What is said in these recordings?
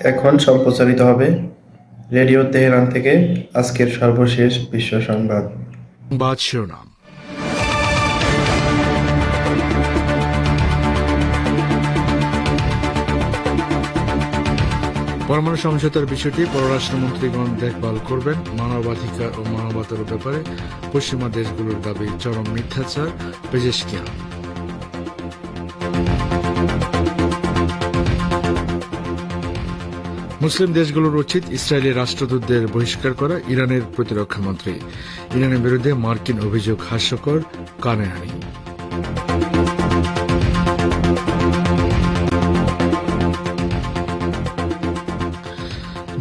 এখন সম্প্রচারিত হবে রেডিও তেহরান থেকে আজকের সর্বশেষ বিশ্ব সংবাদ। সংবাদ শিরোনাম। পরমাণু সমঝোতার বিষয়টি পররাষ্ট্রমন্ত্রীগণ দেখভাল করবেন। মানবাধিকার ও মানবতার ব্যাপারে পশ্চিমা দেশগুলোর দাবি চরম মিথ্যাচার, পেজেশকিয়ান। মুসলিম দেশগুলোর উচিত ইসরায়েলি রাষ্ট্রদূতদের বহিষ্কার করা, ইরানের প্রতিরক্ষামন্ত্রী। ইরানের বিরুদ্ধে মার্কিন অভিযোগ হাস্যকর, কানেহানি।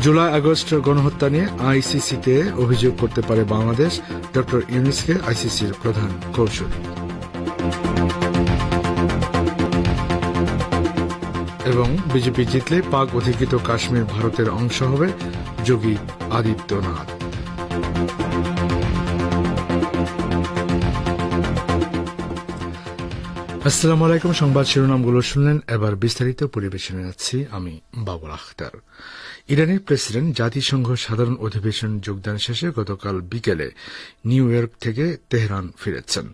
জুলাই আগস্ট গণহত্যা নিয়ে আইসিসিতে অভিযোগ করতে পারে বাংলাদেশ, ড ইউনূসকে আইসিসির প্রধান কৌঁসুলি। এবং বিজেপি জিতলে পাক অধিকৃত কাশ্মীর ভারতের অংশ হবে, যোগী আদিত্যনাথ। আসসালামু আলাইকুম। সংবাদ শিরোনামগুলো শুনলেন, এবার বিস্তারিত পরিবেশনে যাচ্ছি আমি বাবুল আখতার। ইরানের প্রেসিডেন্ট জাতিসংঘ সাধারণ অধিবেশন যোগদান শেষে গতকাল বিকেলে নিউ ইয়র্ক থেকে তেহরান ফিরেছেন।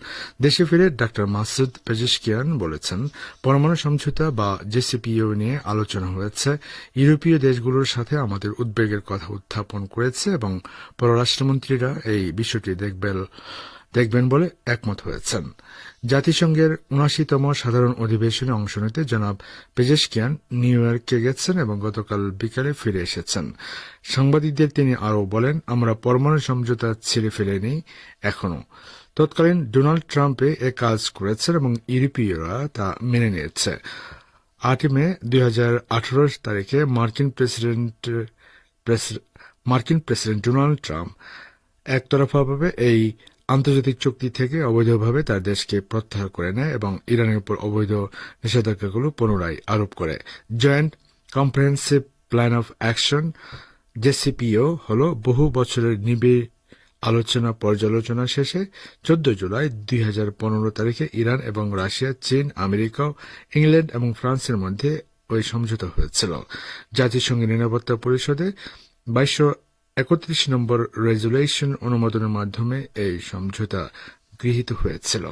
দেশে ফিরে ডা মাসুদ পেজেশকিয়ান বলেছেন, পরমাণু সমঝোতা বা জেসিপিও নিয়ে আলোচনা হয়েছে। ইউরোপীয় দেশগুলোর সাথে আমাদের উদ্বেগের কথা উত্থাপন করেছে এবং পররাষ্ট্রমন্ত্রীরা এই বিষয়টি দেখবেন বলে একমত হয়েছেন। জাতিসংঘের ৭৯তম সাধারণ অধিবেশনে অংশ নিতে জনাব পেজেশকিয়ান নিউ ইয়র্কে গেছেন এবং গতকাল বিকালে ফিরে এসেছেন। সাংবাদিকদের তিনি আরও বলেন, আমরা পরমাণু সমঝোতা ছিঁড়ে ফেলেনি এখনো। তৎকালীন ডোনাল্ড ট্রাম্পে এ কাজ করেছেন এবং ইউরোপীয়রা তা মেনে নিয়েছে। ৮ মে ২০১৮ তারিখে মার্কিন প্রেসিডেন্ট ডোনাল্ড ট্রাম্প একতরফাভাবে এই আন্তর্জাতিক চুক্তি থেকে অবৈধভাবে তার দেশকে প্রত্যাহার করে নেয় এবং ইরানের উপর অবৈধ নিষেধাজ্ঞাগুলো পুনরায় আরোপ করে। Joint comprehensive plan of action JCPOA হল বহু বছরের নিবিড় আলোচনা পর্যালোচনা শেষে ১৪ জুলাই ২০১৫ তারিখে ইরান এবং রাশিয়া, চীন, আমেরিকা, ইংল্যান্ড এবং ফ্রান্সের মধ্যে ওই সমঝোতা হয়েছিল। জাতিসংঘের নিরাপত্তা পরিষদে ২২৩১ নম্বর রেজুলেশন অনুমোদনের মাধ্যমে এই সমঝোতা গৃহীত হয়েছিল।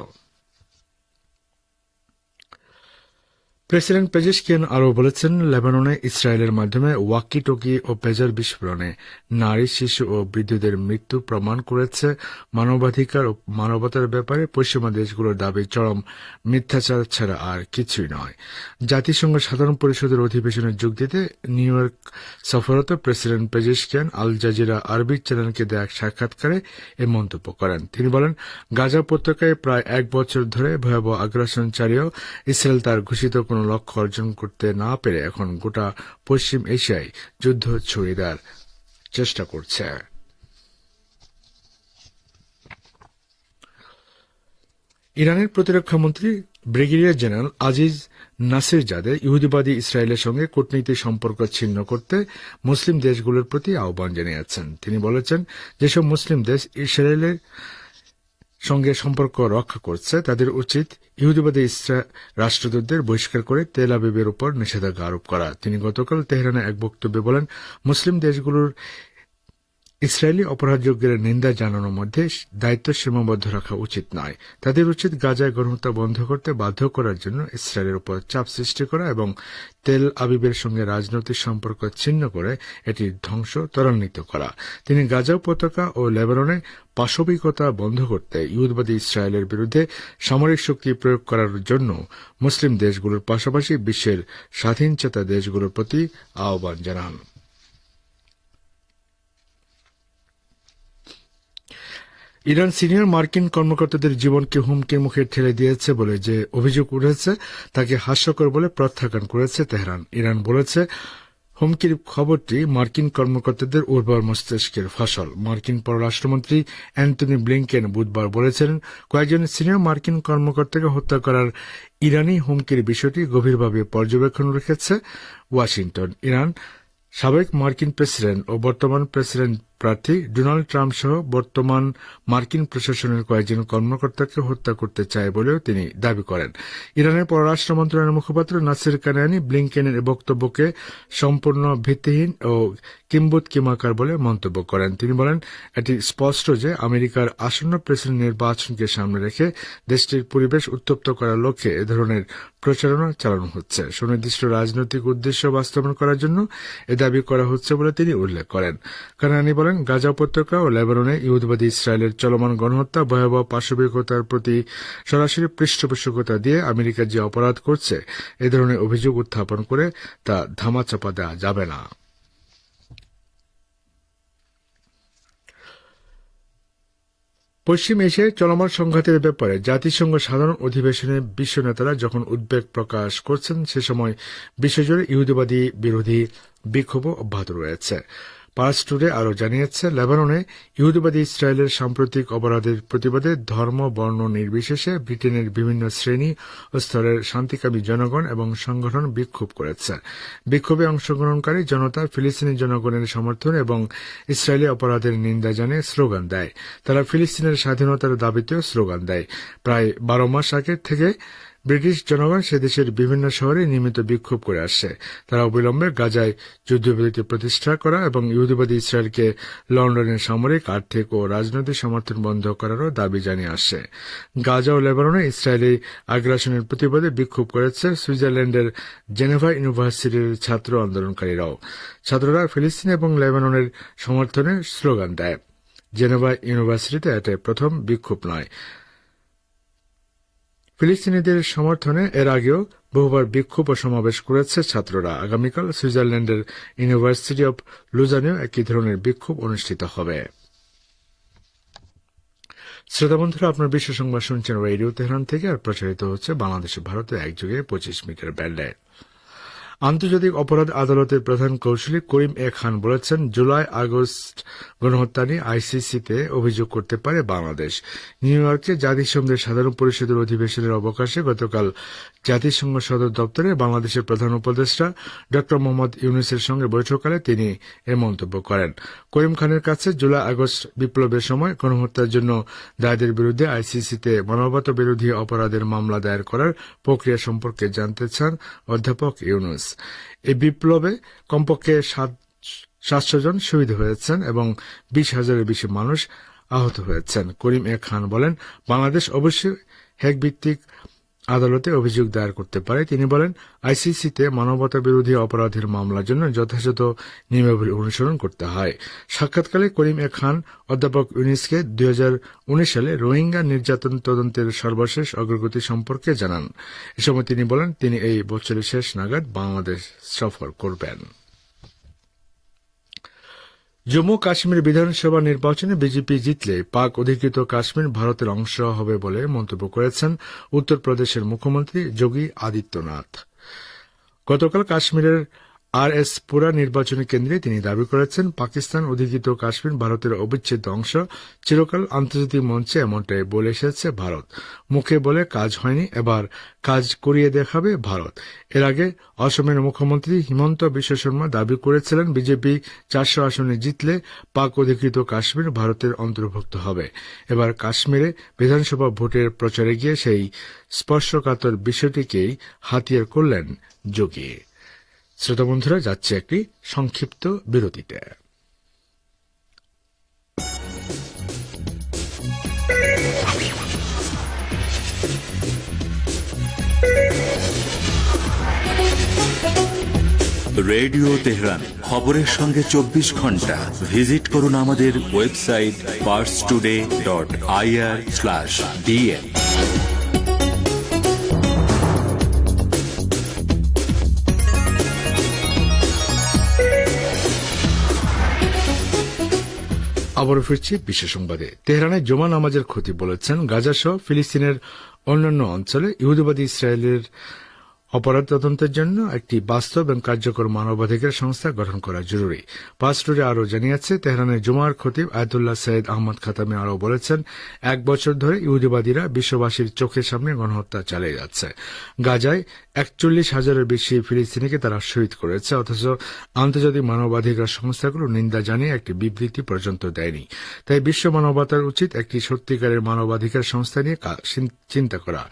প্রেসিডেন্ট পেজেশকিয়ান আরও বলেছেন, লেবাননে ইসরায়েলের মাধ্যমে ওয়াকি টকি ও পেজার বিস্ফোরণে নারী, শিশু ও বৃদ্ধদের মৃত্যু প্রমাণ করেছে। মানবাধিকার ও মানবতার ব্যাপারে পশ্চিমা দেশগুলোর দাবি চরম মিথ্যাচার ছাড়া আর কিছুই নয়। জাতিসংঘ সাধারণ পরিষদের অধিবেশনে যোগ দিতে নিউ ইয়র্ক সফররত প্রেসিডেন্ট পেজেশকিয়ান আল জাজিরা আরবি চ্যানেলকে দেয়া এক সাক্ষাৎকারে এ মন্তব্য করেন। তিনি বলেন, গাজা উপত্যকায় প্রায় ১ বছর ধরে ভয়াবহ আগ্রাসন চালিয়েও ইসরায়েল তার ঘোষিত কোনো লক্ষ্য অর্জন করতে না পেরে এখন গোটা পশ্চিম এশিয়ায় যুদ্ধ ছড়িয়ে দেওয়ার চেষ্টা করছে। ইরানের প্রতিরক্ষামন্ত্রী ব্রিগেডিয়ার জেনারেল আজিজ নাসিরজাদে ইহুদিবাদী ইসরায়েলের সঙ্গে কূটনৈতিক সম্পর্ক ছিন্ন করতে মুসলিম দেশগুলোর প্রতি আহ্বান জানিয়েছেন। তিনি বলেছেন, যেসব মুসলিম দেশ ইসরায়েলের সঙ্গে সম্পর্ক রক্ষা করছে তাদের উচিত ইহুদিবাদী রাষ্ট্রদূতদের বহিষ্কার করে তেল আবিবের উপর নিষেধাজ্ঞা আরোপ করা। তিনি গতকাল তেহরানে এক বক্তব্যে বলেন, মুসলিম দেশগুলোর ইসরায়েলি অপরাধযোগ্যের নিন্দা জানানোর মধ্যে দায়িত্ব সীমাবদ্ধ রাখা উচিত নয়। তাদের উচিত গাজায় গণহত্যা বন্ধ করতে বাধ্য করার জন্য ইসরায়েলের উপর চাপ সৃষ্টি করা এবং তেল আবিবের সঙ্গে রাজনৈতিক সম্পর্ক ছিন্ন করে এটি ধ্বংস ত্বরান্বিত করা। তিনি গাজা উপত্যকা ও লেবাননে পাশবিকতা বন্ধ করতে ইহুদিবাদী ইসরায়েলের বিরুদ্ধে সামরিক শক্তি প্রয়োগ করার জন্য মুসলিম দেশগুলোর পাশাপাশি বিশ্বের স্বাধীনচেতা দেশগুলোর প্রতি আহ্বান জানান। ইরান সিনিয়র মার্কিন কর্মকর্তাদের জীবনকে হুমকির মুখে ঠেলে দিয়েছে বলে যে অভিযোগ উঠেছে তাকে হাস্যকর বলে প্রত্যাখ্যান করেছে তেহরান। ইরান বলেছে, হুমকির খবরটি মার্কিন কর্মকর্তাদের উর্বর মস্তিষ্কের ফসল। মার্কিন পররাষ্ট্রমন্ত্রী অ্যান্টনি ব্লিংকেন বুধবার বলেছেন, কয়েকজন সিনিয়র মার্কিন কর্মকর্তাকে হত্যা করার ইরানি হুমকির বিষয়টি গভীরভাবে পর্যবেক্ষণ রেখেছে ওয়াশিংটন। ইরান সাবেক মার্কিন প্রেসিডেন্ট ও বর্তমান প্রেসিডেন্ট প্রার্থী ডোনাল্ড ট্রাম্প সহ বর্তমান মার্কিন প্রশাসনের কয়েকজন কর্মকর্তাকে হত্যা করতে চায় বলেও তিনি দাবি করেন। ইরানের পররাষ্ট্র মন্ত্রণালয়ের মুখপাত্র নাসির কানানি ব্লিংকেনের এই বক্তব্যকে সম্পূর্ণ ভিত্তিহীন ও কিম্বুত কিমাকার বলে মন্তব্য করেন। তিনি বলেন, এটি স্পষ্ট যে আমেরিকার আসন্ন প্রেসিডেন্ট নির্বাচনকে সামনে রেখে দেশটির পরিবেশ উত্তপ্ত করার লক্ষ্যে এ ধরনের প্রচারণা চালানো হচ্ছে। সুনির্দিষ্ট রাজনৈতিক উদ্দেশ্য বাস্তবায়ন করার জন্য এ দাবি করা হচ্ছে বলে তিনি উল্লেখ করেন। কানানি বলেন, গাজা উপত্যকা ও লেবাননে ইহুদিবাদী ইসরায়েলের চলমান গণহত্যা ভয়াবহ পাশবিকতার প্রতি সরাসরি পৃষ্ঠপোষকতা দিয়ে আমেরিকা যে অপরাধ করছে এ ধরনের অভিযোগ উত্থাপন করে তা ধামাচাপা দেওয়া যাবে না। পশ্চিম এশিয়ায় চলমান সংঘাতের ব্যাপারে জাতিসংঘ সাধারণ অধিবেশনে বিশ্ব নেতারা যখন উদ্বেগ প্রকাশ করছেন সে সময় বিশ্বজুড়ে ইহুদিবাদী বিরোধী বিক্ষোভও অব্যাহত রয়েছে। পার্স টুডে আরও জানিয়েছে, লেবাননে ইহুদিবাদী ইসরায়েলের সাম্প্রতিক অপরাধের প্রতিবাদে ধর্ম বর্ণ নির্বিশেষে ব্রিটেনের বিভিন্ন শ্রেণী ও স্তরের শান্তিকামী জনগণ এবং সংগঠন বিক্ষোভ করেছে। বিক্ষোভে অংশগ্রহণকারী জনতা ফিলিস্তিনি জনগণের সমর্থন এবং ইসরায়েলি অপরাধের নিন্দা জানিয়ে স্লোগান দেয়। তারা ফিলিস্তিনের স্বাধীনতার দাবিতেও স্লোগান দেয়। প্রায় 12 মাস আগে থেকে ব্রিটিশ জনগণ সে দেশের বিভিন্ন শহরে নিয়মিত বিক্ষোভ করে আসছে। তারা অবিলম্বে গাজায় যুদ্ধবিরতি প্রতিষ্ঠা করা এবং ইহুদিবাদী ইসরায়েলকে লন্ডনের সামরিক, আর্থিক ও রাজনৈতিক সমর্থন বন্ধ করারও দাবি জানিয়ে আসছে। গাজা ও লেবাননে ইসরায়েলি আগ্রাসনের প্রতিবাদে বিক্ষোভ করেছে সুইজারল্যান্ডের জেনেভা ইউনিভার্সিটির ছাত্র আন্দোলনকারীরাও। ছাত্ররা ফিলিস্তিন এবং লেবাননের সমর্থনে স্লোগান দেয়। জেনেভা ইউনিভার্সিটিতে এটা প্রথম বিক্ষোভ নয়। ফিলিস্তিনিদের সমর্থনে এর আগেও বহুবার বিক্ষোভ ও সমাবেশ করেছে ছাত্ররা। আগামীকাল সুইজারল্যান্ডের ইউনিভার্সিটি অব লুজানেও একই ধরনের বিক্ষোভ অনুষ্ঠিত হবে। শ্রোতা বন্ধুরা, আপনার বিশ্ব সংবাদ শুনছেন রেডিও তেহরান থেকে, আর প্রচারিত হচ্ছে বাংলাদেশ ভারতে একযোগে 25 মিটার ব্যান্ডে। আন্তর্জাতিক অপরাধ আদালতের প্রধান কৌঁসুলি করিম এ খান বলেছেন, জুলাই আগস্ট গণহত্যা নিয়ে আইসিসিতে অভিযোগ করতে পারে বাংলাদেশ। নিউ ইয়র্কে জাতিসংঘের সাধারণ পরিষদের অধিবেশনের অবকাশে গতকাল জাতিসংঘ সদর দপ্তরে বাংলাদেশের প্রধান উপদেষ্টা ড মোহাম্মদ ইউনূসের সঙ্গে বৈঠককালে তিনি এ মন্তব্য করেন। করিম খানের কাছে জুলাই আগস্ট বিপ্লবের সময় গণহত্যার জন্য দায়ীদের বিরুদ্ধে আইসিসিতে মানবতা বিরোধী অপরাধের মামলা দায়ের করার প্রক্রিয়া সম্পর্কে জানতে চান অধ্যাপক ইউনূস। এই বিপ্লবে কমপক্ষে 700 জন শহীদ হয়েছেন এবং 20,000-এর বেশি মানুষ আহত হয়েছেন। করিম এ খান বলেন, বাংলাদেশ অবশ্যই হেগ ভিত্তিক আদালতে অভিযোগ দায়ের করতে পারে। তিনি বলেন, আইসিসিতে মানবতা বিরোধী অপরাধের মামলার জন্য যথাযথ নিয়মাবলী অনুসরণ করতে হয়। সাক্ষাৎকালে করিম এ খান অধ্যাপক ইউনূসকে 2019 সালে রোহিঙ্গা নির্যাতন তদন্তের সর্বশেষ অগ্রগতি সম্পর্কে জানান। এ সময় তিনি বলেন, তিনি এই বছরের শেষ নাগাদ বাংলাদেশ সফর করবেন। জম্মু কাশ্মীর বিধানসভা নির্বাচনে বিজেপি জিতলে পাক অধিকৃত কাশ্মীর ভারতের অংশ হবে বলে মন্তব্য করেছেন উত্তরপ্রদেশের মুখ্যমন্ত্রী যোগী আদিত্যনাথ। গতকাল কাশ্মীরের পুরা নির্বাচনী কেন্দ্রে তিনি দাবি করেছেন, পাকিস্তান অধিকৃত কাশ্মীর ভারতের অবিচ্ছেদ্য অংশ। চিরকাল আন্তর্জাতিক মঞ্চে এমনটাই বলে এসেছে ভারত। মুখে বলে কাজ হয়নি, এবার কাজ করিয়ে দেখাবে ভারত। এর আগে অসমের মুখ্যমন্ত্রী হিমন্ত বিশ্ব শর্মা দাবি করেছিলেন, বিজেপি 400 আসনে জিতলে পাক অধিকৃত কাশ্মীর ভারতের অন্তর্ভুক্ত হবে। এবার কাশ্মীরে বিধানসভা ভোটের প্রচারে গিয়ে সেই স্পর্শকাতর বিষয়টিকেই হাতিয়ার করলেন যোগী। শ্রোতা বন্ধুরা, যাচ্ছে একটি সংক্ষিপ্ত বিরতিতে। রেডিও তেহরান, খবরের সঙ্গে 24 ঘন্টা। ভিজিট করুন আমাদের ওয়েবসাইট parstoday.ir/dn। আবারও ফিরছি বিশ্ব সংবাদে। তেহরানে জুমা নামাজের খতিব বলেছেন, গাজা সহ ফিলিস্তিনের অন্যান্য অঞ্চলে ইহুদিবাদী ইসরায়েলের অপরাধ তদন্তের জন্য একটি বাস্তব এবং কার্যকর মানবাধিকার সংস্থা গঠন করা জরুরি। পাসটুরে আরও জানিয়েছে, তেহরানের জুমার খতিব আয়াতুল্লাহ সৈয়দ আহমদ খাতামি আরও বলেছেন, 1 বছর ধরে ইহুদিবাদীরা বিশ্ববাসীর চোখের সামনে গণহত্যা চালিয়ে যাচ্ছে। গাজায় 41,000-এর বেশি ফিলিস্তিনিকে তারা শহীদ করেছে, অথচ আন্তর্জাতিক মানবাধিকার সংস্থাগুলো নিন্দা জানিয়ে একটি বিবৃতি পর্যন্ত দেয়নি। তাই বিশ্ব মানবতার উচিত একটি সত্যিকারের মানবাধিকার সংস্থা নিয়ে চিন্তা করা।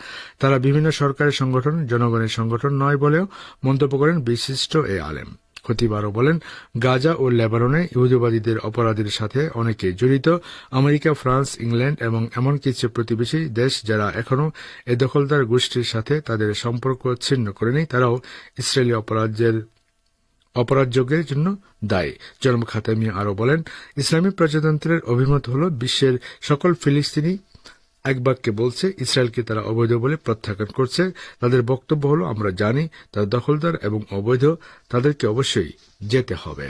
তারা বিভিন্ন সরকারি সংগঠন, জনগণের সংগঠন নয় বলেও মন্তব্য করেন বিশিষ্ট এ আলেম। খতিব আরও বলেন, গাজা ও লেবাননে ইহুদিবাদীদের অপরাধের সাথে অনেকে জড়িত। আমেরিকা, ফ্রান্স, ইংল্যান্ড এবং এমন কিছু প্রতিবেশী দেশ যারা এখনও এ দখলদার গোষ্ঠীর সাথে তাদের সম্পর্ক ছিন্ন করেনি, তারাও ইসরায়েলি অপরাধযোগের জন্য দায়ী। জনাব খাতামি আরও বলেন, ইসলামী প্রজাতন্ত্রের অভিমত হল বিশ্বের সকল ফিলিস্তিনি এক বাক্যে বলছে ইসরায়েলকে তারা অবৈধ বলে প্রত্যাখ্যান করছে। তাদের বক্তব্য হল, আমরা জানি তারা দখলদার এবং অবৈধ, তাদেরকে অবশ্যই যেতে হবে।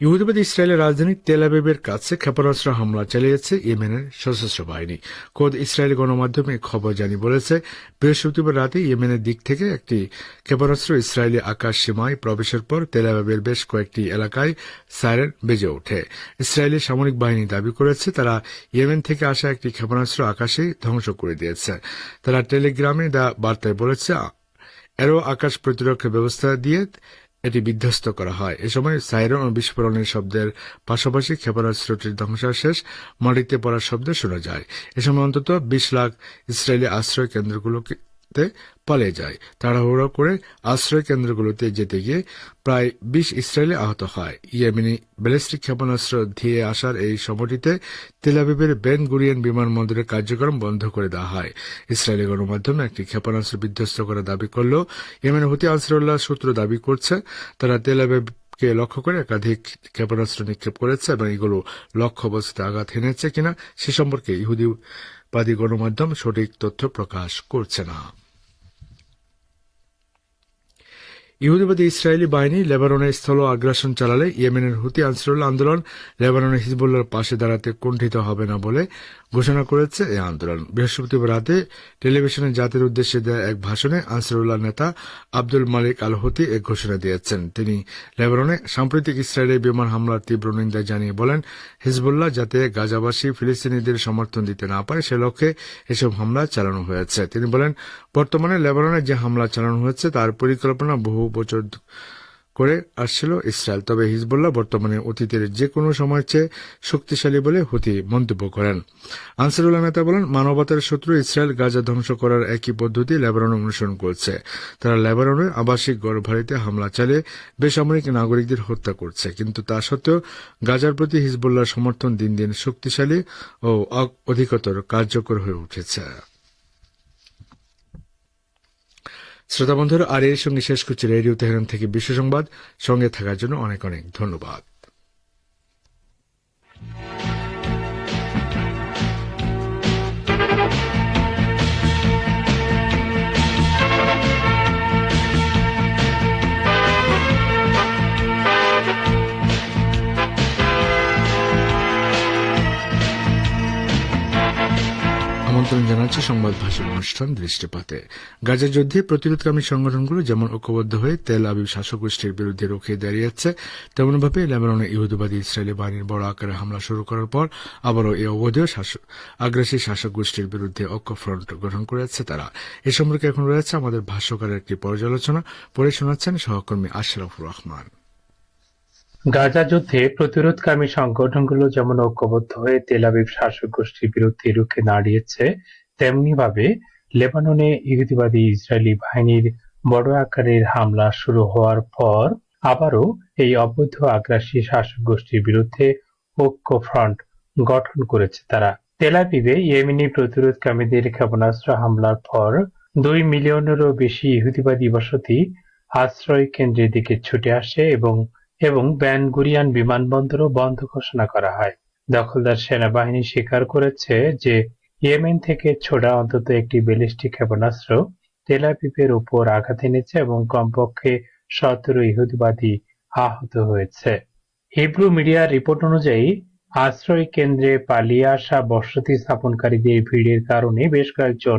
ইহুদিবাদী ইসরায়েলের রাজধানী তেল আবিবের কাছে ক্ষেপণাস্ত্র হামলা চালিয়েছে ইয়েমেনের সশস্ত্র বাহিনী। খোদ ইসরায়েলি গণমাধ্যমে খবর জানি বলেছে, বৃহস্পতিবার রাতে ইয়েমেনের দিক থেকে একটি ক্ষেপণাস্ত্র ইসরায়েলি আকাশ সীমায় প্রবেশের পর তেল আবিবের বেশ কয়েকটি এলাকায় সাইরেন বেজে ওঠে। ইসরায়েলি সামরিক বাহিনী দাবি করেছে, তারা ইয়েমেন থেকে আসা একটি ক্ষেপণাস্ত্র আকাশে ধ্বংস করে দিয়েছে। তারা টেলিগ্রামে দেওয়া বার্তায় বলেছে, এরও আকাশ প্রতিরক্ষা ব্যবস্থা দিয়ে এটি বিধ্বস্ত করা হয়। এ সময় সাইরেন ও বিস্ফোরণের শব্দের পাশাপাশি ক্ষেপণাস্ত্রটির ধ্বংসাবশেষ মাটিতে পড়ার শব্দ শোনা যায়। এ সময় অন্তত 20 লাখ ইসরায়েলি আশ্রয় কেন্দ্রগুলোতে পালিয়ে যায়। তাড়াহুড়ো করে আশ্রয় কেন্দ্রগুলোতে যেতে গিয়ে প্রায় 20 ইসরায়েলি আহত হয়। ইয়েমেনি ব্যালিস্টিক ক্ষেপণাস্ত্র ধেয়ে আসার এই সময়টিতে তেল আবিবের বেন গুরিয়ন বিমানবন্দরের কার্যক্রম বন্ধ করে দেওয়া হয়। ইসরায়েলি গণমাধ্যমে একটি ক্ষেপণাস্ত্র বিধ্বস্ত করার দাবি করলেও ইয়েমেনের হুতি আনসারুল্লাহ সূত্র দাবি করছে, তারা তেল আবিবকে লক্ষ্য করে একাধিক ক্ষেপণাস্ত্র নিক্ষেপ করেছে এবং এগুলো লক্ষ্যবস্তুতে আঘাত হেনেছে কিনা সে সম্পর্কে ইহুদিবাদী গণমাধ্যম সঠিক তথ্য প্রকাশ করছে না। ইহুদিবাদী ইসরায়েলি বাহিনী লেবাননে স্থল আগ্রাসন চালালে ইয়েমেনের হুতি আনসারুল্লাহ আন্দোলন লেবাননের হিজবুল্লাহর পাশে দাঁড়াতে কুণ্ঠিত হবে না বলে ঘোষণা করেছে এই আন্দোলন। বৃহস্পতিবার রাতে টেলিভিশনে জাতির উদ্দেশ্যে দেয়া এক ভাষণে আনসারুল্লাহ নেতা আব্দুল মালিক আল হুতি এ ঘোষণা দিয়েছেন। তিনি লেবাননে সাম্প্রতিক ইসরায়েলি বিমান হামলার তীব্র নিন্দা জানিয়ে বলেন, হিজবুল্লাহ যাতে গাজাবাসী ফিলিস্তিনিদের সমর্থন দিতে না পারে সে লক্ষ্যে এসব হামলা চালানো হয়েছে। তিনি বলেন, বর্তমানে লেবাননে যে হামলা চালানো হয়েছে তার পরিকল্পনা বহু বছর করে আসছিল ইসরায়েল। তবে হিজবুল্লাহ বর্তমানে অতীতের যে কোনো সময়ের চেয়ে শক্তিশালী বলে হুতি মন্তব্য করেন। আনসারুল্লাহ নেতা বলেন, মানবতার শত্রু ইসরায়েল গাজা ধ্বংস করার একই পদ্ধতি লেবাননে অনুসরণ করছে। তারা লেবাননে আবাসিক ঘরবাড়িতে হামলা চালিয়ে বেসামরিক নাগরিকদের হত্যা করছে, কিন্তু তা সত্ত্বেও গাজার প্রতি হিজবুল্লাহর সমর্থন দিন দিন শক্তিশালী ও অধিকতর কার্যকর হয়ে উঠেছে। শ্রোতা বন্ধুরা, আর এর সঙ্গে শেষ করছি রেডিও তেহরান থেকে বিশ্ব সংবাদ। সঙ্গে থাকার জন্য অনেক অনেক ধন্যবাদ। আমন্ত্রণ জানাচ্ছি সংবাদ ভাষণ অনুষ্ঠান দৃষ্টিপাতে। গাজা যুদ্ধে প্রতিরোধকামী সংগঠনগুলো যেমন ঐক্যবদ্ধ হয়ে তেল আবিব শাসক গোষ্ঠীর বিরুদ্ধে রুখে দাঁড়িয়েছে, তেমনভাবে লেবাননে ইহুদিবাদী ইসরায়েলি বাহিনীর বড় আকারে হামলা শুরু করার পর আবারও এই অবৈধ আগ্রাসী শাসক গোষ্ঠীর বিরুদ্ধে ঐক্যফ্রন্ট গঠন করেছে তারা। এ সম্পর্কে এখন রয়েছে আমাদের ভাষ্যকারের একটি পর্যালোচনা, পড়ে শোনাচ্ছেন সহকর্মী আশরাফুর রহমান। গাজা যুদ্ধে প্রতিরোধকামী সংগঠনগুলো যেমন ঐক্যবদ্ধ হয়ে তেল আবিব শাসক গোষ্ঠীর বিরুদ্ধে রুখে দাঁড়িয়েছে, তেমনিভাবে লেবাননে ইহুদিবাদী ইসরায়েলি বাহিনীর বড় আকারের হামলা শুরু হওয়ার পর আবারও এই অবৈধ আগ্রাসী শাসক গোষ্ঠীর বিরুদ্ধে ঐক্যফ্রন্ট গঠন করেছে তারা। তেল আবিবে ইয়েমেনি প্রতিরোধকামীদের ক্ষেপণাস্ত্র হামলার পর 2 মিলিয়নেরও বেশি ইহুদিবাদী বসতি আশ্রয় কেন্দ্রের দিকে ছুটে আসে এবং বেন গুরিয়ন বিমানবন্দরও বন্ধ ঘোষণা করা হয়। দখলদার সেনাবাহিনী স্বীকার করেছে যে ইয়েমেন থেকে ছোড়া অন্তত একটি ব্যালিস্টিক ক্ষেপণাস্ত্র তেল আবিবের উপর আঘাত এনেছে এবং কমপক্ষে 17 ইহুদিবাদী আহত হয়েছে। হিব্রু মিডিয়ার রিপোর্ট অনুযায়ী আশ্রয় কেন্দ্রে পালিয়ে আসা বসতি স্থাপনকারীদের ভিড়ের কারণে বেশ কয়েকজন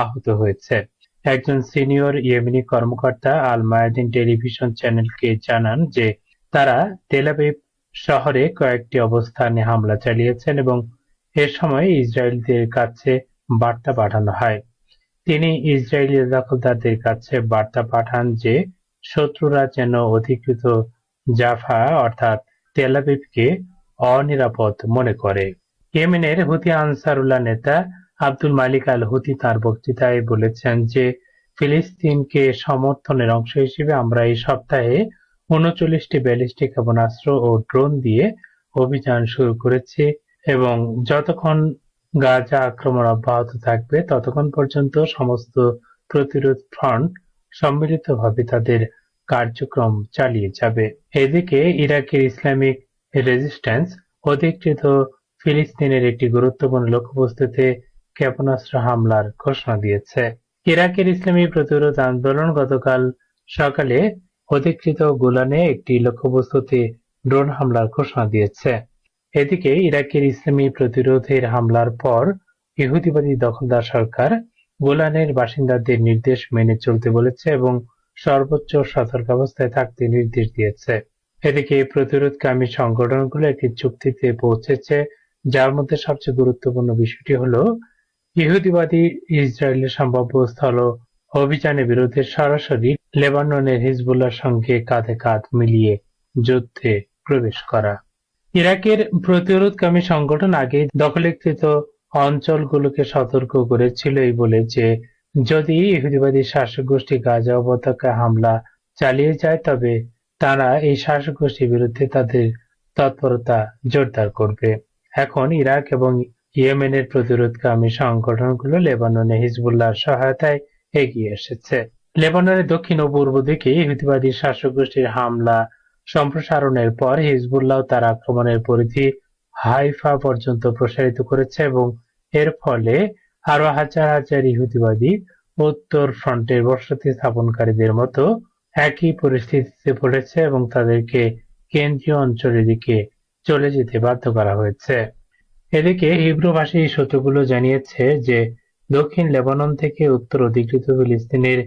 আহত হয়েছে। একজন সিনিয়র ইয়েমেনি কর্মকর্তা আল মায়াদিন টেলিভিশন চ্যানেলকে জানান যে তারা তেল আবিব শহরে কয়েকটি অবস্থানে হামলা চালিয়েছেন এবং এ সময় ইসরায়েলিদের কাছে বার্তা পাঠানো হয়। তিনি ইসরায়েলি দখলদারদের কাছে বার্তা পাঠান যে শত্রুরা যেন অধিকৃত জাফা অর্থাৎ তেল আবিবকে অনিরাপদ মনে করে। ইয়েমেনের হুথি আনসারুল্লাহ নেতা আব্দুল মালিক আল হুথি তার বক্তৃতায় বলেছেন যে ফিলিস্তিনকে সমর্থনের অংশ হিসেবে আমরা এই সপ্তাহে ৩৯টি ব্যালিস্টিক ক্ষেপণাস্ত্র ও ড্রোন দিয়ে অভিযান শুরু করেছি এবং যতক্ষণ গাজা আক্রমণ অব্যাহত থাকবে ততক্ষণ পর্যন্ত সমস্ত প্রতিরোধ ফ্রন্ট সম্মিলিতভাবে তাদের কার্যক্রম চালিয়ে যাবে। এদিকে ইরাকের ইসলামিক রেজিস্ট্যান্স অধিকৃত ফিলিস্তিনের একটি গুরুত্বপূর্ণ লক্ষ্যবস্তুতে ক্ষেপণাস্ত্র হামলার ঘোষণা দিয়েছে। ইরাকের ইসলামী প্রতিরোধ আন্দোলন গতকাল সকালে অধিকৃত গোলানে একটি লক্ষ্যবস্তুতে ড্রোন হামলার ঘোষণা দিয়েছে। এদিকে ইরাকের ইসলামী প্রতিরোধের হামলার পর ইহুদিবাদী দখলদার সরকার গোলানের বাসিন্দাদের নির্দেশ মেনে চলতে বলেছে এবং সর্বোচ্চ সতর্কাবস্থায় থাকতে নির্দেশ দিয়েছে। এদিকে প্রতিরোধকামী সংগঠনগুলো একটি চুক্তিতে পৌঁছেছে, যার মধ্যে সবচেয়ে গুরুত্বপূর্ণ বিষয়টি হলো ইহুদিবাদী ইসরায়েলের সম্ভাব্য স্থল অভিযানের বিরুদ্ধে সরাসরি লেবাননের হিজবুল্লাহর সঙ্গে কাঁধে কাঁধ মিলিয়ে যুদ্ধে প্রবেশ করা। ইরাকের প্রতিরোধকামী সংগঠন আগেই দখলীকৃত অঞ্চলগুলোকে সতর্ক করেছিল এই বলে যে যদি ইহুদিবাদী শাসক গোষ্ঠী গাজা উপত্যকায় হামলা চালিয়ে যায় তবে তারা এই শাসক গোষ্ঠীর বিরুদ্ধে তাদের তৎপরতা জোরদার করবে। এখন ইরাক এবং ইয়েমেনের প্রতিরোধকামী সংগঠনগুলো লেবাননে হিজবুল্লাহর সহায়তায় এগিয়ে এসেছে। লেবাননের দক্ষিণ ও পূর্ব দিকে ইহুদিবাদী শাসক গোষ্ঠীর হামলা সম্প্রসারণের পর হিজবুল্লাহ তার আক্রমণের পরিধি হাইফা পর্যন্ত প্রসারিত করেছে এবং এর ফলে আরো হাজার হাজার ইহুদিবাদী উত্তর ফ্রন্টের বসতি স্থাপনকারীদের মতো একই পরিস্থিতিতে পড়েছে এবং তাদেরকে কেন্দ্রীয় অঞ্চলের দিকে চলে যেতে বাধ্য করা হয়েছে। এদিকে হিব্রুভাষী সূত্রগুলো জানিয়েছে যে দক্ষিণ লেবানন থেকে উত্তর অধিকৃত ফিলিস্তিনের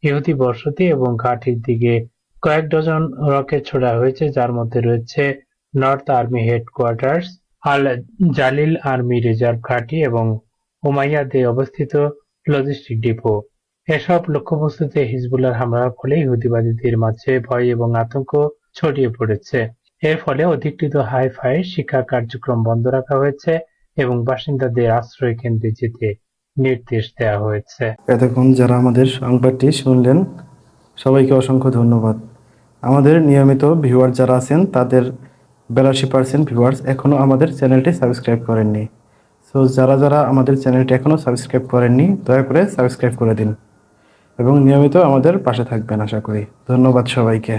ইহুদি বসতি এবং ঘাঁটির দিকে কয়েক ডজন রকেট ছোড়া হয়েছে, যার মধ্যে রয়েছে নর্থ আর্মি হেডকোয়ার্টার্স, আল জালিল আর্মি রিজার্ভ ঘাঁটি এবং উমাইয়াদে অবস্থিত লজিস্টিক ডিপো। এসব লক্ষ্যবস্তুতে হিজবুল্লাহর হামলার ফলে ইহুদিবাদীদের মাঝে ভয় এবং আতঙ্ক ছড়িয়ে পড়েছে। এর ফলে অধিকৃত হাইফায় শিক্ষা কার্যক্রম বন্ধ রাখা হয়েছে এবং বাসিন্দাদের আশ্রয় কেন্দ্রে যেতে নির্দেশ দেওয়া হয়েছে। এতক্ষণ যারা আমাদের সংবাদটি শুনলেন সবাইকে অসংখ্য ধন্যবাদ। আমাদের নিয়মিত ভিউয়ার যারা আছেন তাদের 82% ভিউয়ার্স এখনও আমাদের চ্যানেলটি সাবস্ক্রাইব করেননি। সো যারা যারা আমাদের চ্যানেলটি এখনও সাবস্ক্রাইব করেননি দয়া করে সাবস্ক্রাইব করে দিন এবং নিয়মিত আমাদের পাশে থাকবেন আশা করি। ধন্যবাদ সবাইকে।